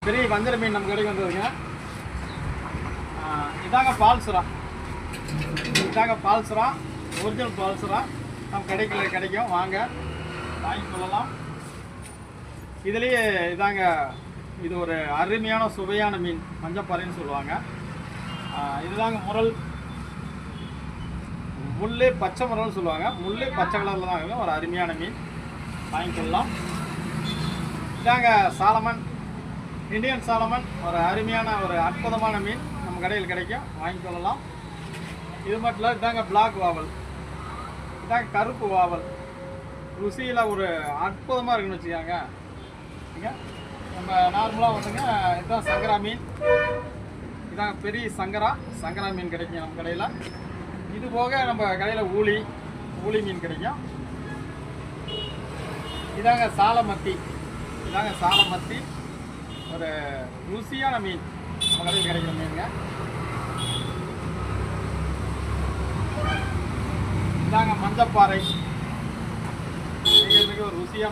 பெரிய வஞ்சர மீன் நம்ம கடைக்கு வந்ததுங்க. இதாங்க பால்சுறா. இதாங்க பால்சுறா, ஒரிஜினல் பால்சுறா நம்ம கடைக்கு கிடைக்கும். வாங்க வாங்கி கொள்ளலாம். இதுலேயே இதாங்க, இது ஒரு அருமையான சுவையான மீன், மஞ்சப்பாறைன்னு சொல்லுவாங்க. இதுதாங்க முரல், முள்ளே பச்சை முரல்னு சொல்லுவாங்க. முள்ளே பச்சை கலரில் தான் இருக்கும். ஒரு அருமையான மீன், வாங்கிக்கொள்ளலாம். இதாங்க சாலமன், இந்தியன் சாலமன், ஒரு அருமையான ஒரு அற்புதமான மீன் நம்ம கடையில் கிடைக்கும். வாங்கிக்கொள்ளலாம். இது மட்டும் இல்லை, இதாங்க பிளாக் வாவல், இதாங்க கருப்பு வாவல். ருசியில் ஒரு அற்புதமாக இருக்குன்னு வச்சுக்காங்க. நம்ம நார்மலாக வந்துங்க, இதுதான் சங்கரா மீன். இதாங்க பெரிய சங்கரா மீன் கிடைக்கும் நம்ம கடையில். இது போக நம்ம கடையில் ஊளி மீன் கிடைக்கும். இதாங்க சாலமத்தி, ஒரு ருசியான மீன் நம்ம கடையில் கிடைக்கிற மீனுங்க. இதாங்க மஞ்சப்பாறை, மிக மிக ஒரு ருசியான